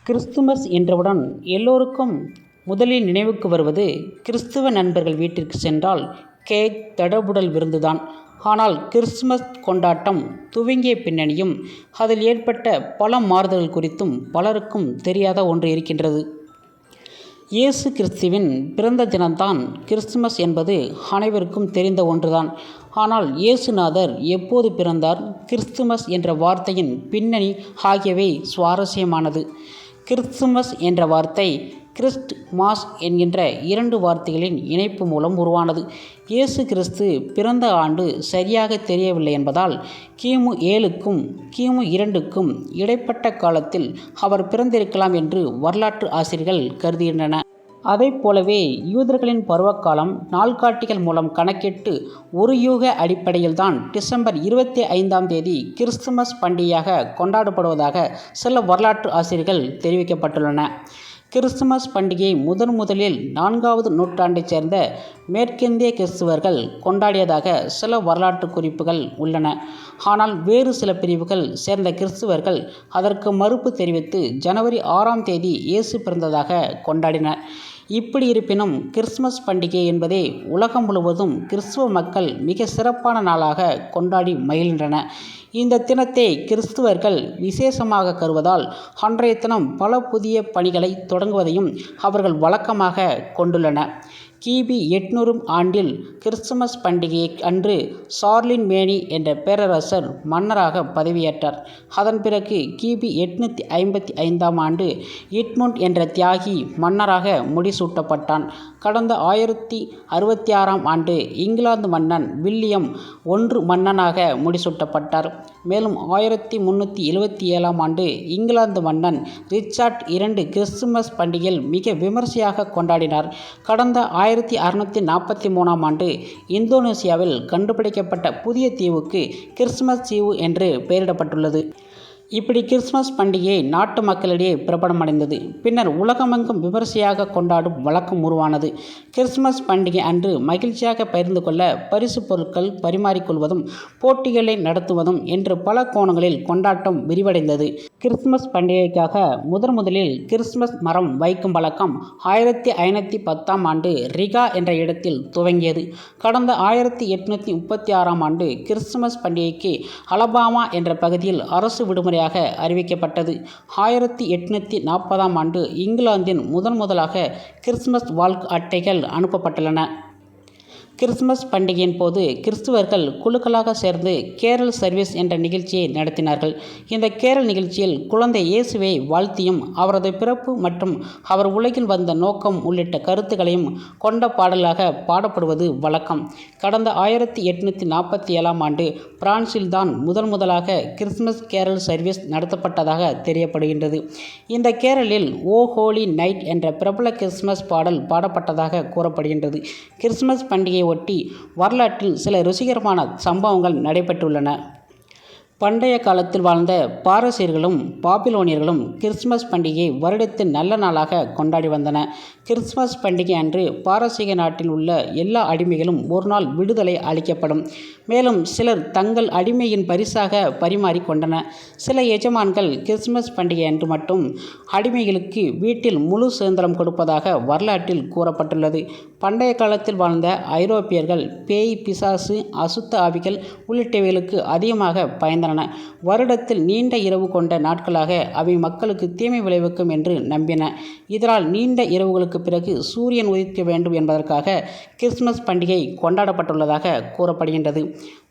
Christmas என்றவுடன் எல்லோருக்கும் முதலில் நினைவுக்கு வருவது கிறிஸ்துவ நண்பர்கள் வீட்டிற்கு சென்றால் கேக், தடபுடல் விருந்துதான். ஆனால் கிறிஸ்துமஸ் கொண்டாட்டம் துவங்கிய பின்னணியும் அதில் ஏற்பட்ட பல மாறுதல்கள் குறித்தும் பலருக்கும் தெரியாத ஒன்று இருக்கின்றது. இயேசு கிறிஸ்துவின் பிறந்த தினம்தான் கிறிஸ்துமஸ் என்பது அனைவருக்கும் தெரிந்த ஒன்றுதான். ஆனால் இயேசுநாதர் எப்போது பிறந்தார், கிறிஸ்துமஸ் என்ற வார்த்தையின் பின்னணி ஆகியவை சுவாரஸ்யமானது. கிறிஸ்துமஸ் என்ற வார்த்தை கிறிஸ்ட் மாஸ் என்கின்ற இரண்டு வார்த்தைகளின் இணைப்பு மூலம் உருவானது. இயேசு கிறிஸ்து பிறந்த ஆண்டு சரியாக தெரியவில்லை என்பதால் கிமு 7க்கும் கிமு 2க்கும் இடைப்பட்ட காலத்தில் அவர் பிறந்திருக்கலாம் என்று வரலாற்று ஆசிரியர்கள் கருதுகின்றனர். அதைப் போலவே யூதர்களின் பருவகாலம் நாள்காட்டிகள் மூலம் கணக்கிட்டு ஒரு யூக அடிப்படையில்தான் டிசம்பர் 25 கிறிஸ்துமஸ் பண்டிகையாக கொண்டாடப்படுவதாக சில வரலாற்று ஆசிரியர்கள் தெரிவிக்கப்பட்டுள்ளன. கிறிஸ்துமஸ் பண்டிகையை முதலில் 4வது நூற்றாண்டைச் சேர்ந்த மேற்கிந்திய கிறிஸ்துவர்கள் கொண்டாடியதாக சில வரலாற்று குறிப்புகள் உள்ளன. ஆனால் வேறு சில பிரிவுகள் சேர்ந்த கிறிஸ்துவர்கள் அதற்கு மறுப்பு தெரிவித்து ஜனவரி 6 இயேசு பிறந்ததாக கொண்டாடினர். இப்படி இருப்பினும் கிறிஸ்துமஸ் பண்டிகை என்பதே உலகம் முழுவதும் கிறிஸ்துவ மக்கள் மிக சிறப்பான நாளாக கொண்டாடி மகிழ்கின்றனர். இந்த தினத்தை கிறிஸ்துவர்கள் விசேஷமாக கருவதால் அன்றைய தினம் பல புதிய பணிகளை தொடங்குவதையும் அவர்கள் வழக்கமாக கொண்டுள்ளனர். கிபி 800 ஆண்டில் கிறிஸ்துமஸ் பண்டிகை அன்று சார்லின்மேனி என்ற பேரரசர் மன்னராக பதவியேற்றார். அதன் பிறகு கிபி 855 ஆண்டு எட்முண்ட் என்ற தியாகி மன்னராக முடிசூட்டப்பட்டான். கடந்த 1066 ஆண்டு இங்கிலாந்து மன்னன் வில்லியம் I மன்னனாக முடிசூட்டப்பட்டார். மேலும் 1377 ஆண்டு இங்கிலாந்து மன்னன் ரிச்சர்ட் II கிறிஸ்துமஸ் பண்டிகையில் மிக விமர்சையாக கொண்டாடினார். கடந்த 1643 ஆண்டு இந்தோனேசியாவில் கண்டுபிடிக்கப்பட்ட புதிய தீவுக்கு கிறிஸ்துமஸ் தீவு என்று பெயரிடப்பட்டுள்ளது. இப்படி கிறிஸ்துமஸ் பண்டிகை நாட்டு மக்களிடையே பிரபலமடைந்தது. பின்னர் உலகமெங்கும் விமர்சையாக கொண்டாடும் வழக்கம் உருவானது. கிறிஸ்துமஸ் பண்டிகை அன்று மகிழ்ச்சியாக பகிர்ந்து கொள்ள பரிசு பொருட்கள் பரிமாறிக்கொள்வதும் போட்டிகளை நடத்துவதும் என்று பல கோணங்களில் கொண்டாட்டம் விரிவடைந்தது. கிறிஸ்துமஸ் பண்டிகைக்காக முதலில் கிறிஸ்துமஸ் மரம் வைக்கும் வழக்கம் 1510 ஆண்டு ரிகா என்ற இடத்தில் துவங்கியது. கடந்த 1836 ஆண்டு கிறிஸ்துமஸ் பண்டிகைக்கு அலபாமா என்ற பகுதியில் அரசு விடுமுறை அறிவிக்கப்பட்டது. 1840 ஆண்டு இங்கிலாந்தின் முதலாக கிறிஸ்துமஸ் வாழ்த்து அட்டைகள் அனுப்பப்பட்டுள்ளன. கிறிஸ்துமஸ் பண்டிகையின் போது கிறிஸ்துவர்கள் குழுக்களாக சேர்ந்து கேரல் சர்வீஸ் என்ற நிகழ்ச்சியை நடத்தினார்கள். இந்த கேரல் நிகழ்ச்சியில் குழந்தை இயேசுவை வாழ்த்தியும் அவரது பிறப்பு மற்றும் அவர் உலகில் வந்த நோக்கம் உள்ளிட்ட கருத்துக்களையும் கொண்ட பாடலாக பாடப்படுவது வழக்கம். கடந்த 1847 ஆண்டு பிரான்சில்தான் முதலாக கிறிஸ்துமஸ் கேரல் சர்வீஸ் நடத்தப்பட்டதாக தெரியப்படுகின்றது. இந்த கேரலில் ஓ ஹோலி நைட் என்ற பிரபல கிறிஸ்துமஸ் பாடல் பாடப்பட்டதாக கூறப்படுகின்றது. கிறிஸ்துமஸ் பண்டிகையை ஒட்டி வரலாற்றில் சில ருசிகரமான சம்பவங்கள் நடைபெற்றுள்ளன. பண்டைய காலத்தில் வாழ்ந்த பாரசீகர்களும் பாபிலோனியர்களும் கிறிஸ்துமஸ் பண்டிகையை வருடத்தின் நல்ல நாளாக கொண்டாடி வந்தனர். கிறிஸ்துமஸ் பண்டிகை அன்று பாரசீக நாட்டில் உள்ள எல்லா அடிமைகளும் ஒரு நாள் விடுதலை அளிக்கப்படும். மேலும் சிலர் தங்கள் அடிமையின் பரிசாக பரிமாறி கொண்டனர். சில எஜமான்கள் கிறிஸ்துமஸ் பண்டிகை அன்று மட்டும் அடிமைகளுக்கு வீட்டில் முழு சுதந்திரம் கொடுப்பதாக வரலாற்றில் கூறப்பட்டுள்ளது. பண்டைய காலத்தில் வாழ்ந்த ஐரோப்பியர்கள் பேய், பிசாசு, அசுத்த ஆவிகள் உள்ளிட்டவைகளுக்கு அதிகமாக பயந்தனர். வருடத்தில் நீண்ட இரவு கொண்ட நாட்களாக அவை மக்களுக்கு தீமை விளைவிக்கும் என்று நம்பின. இதனால் நீண்ட இரவுகளுக்கு பிறகு சூரியன் உதிக்க வேண்டும் என்பதற்காக கிறிஸ்துமஸ் பண்டிகை கொண்டாடப்பட்டுள்ளதாக கூறப்படுகின்றது.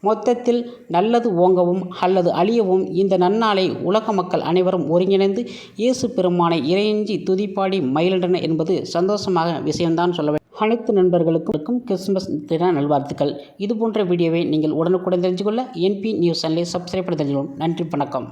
மொத்தத்தில் நல்லது ஓங்கவும் அல்லது அழியவும் இந்த நன்னாளை உலக மக்கள் அனைவரும் ஒருங்கிணைந்து இயேசு பெருமானை இறைஞ்சி துதிப்பாடி மகிழ்கின்றனர் என்பது சந்தோஷமாக விஷயம்தான் சொல்ல வேண்டும். அனைத்து நண்பர்களுக்கும் கிறிஸ்துமஸ் தின நல்வாழ்த்துக்கள். இதுபோன்ற வீடியோவை நீங்கள் உடனுக்குடன் தெரிஞ்சு கொள்ள NP நியூஸ் சேனலை சப்ஸ்கிரைப் பண்ணி தெரிஞ்சுக்கணும். நன்றி, வணக்கம்.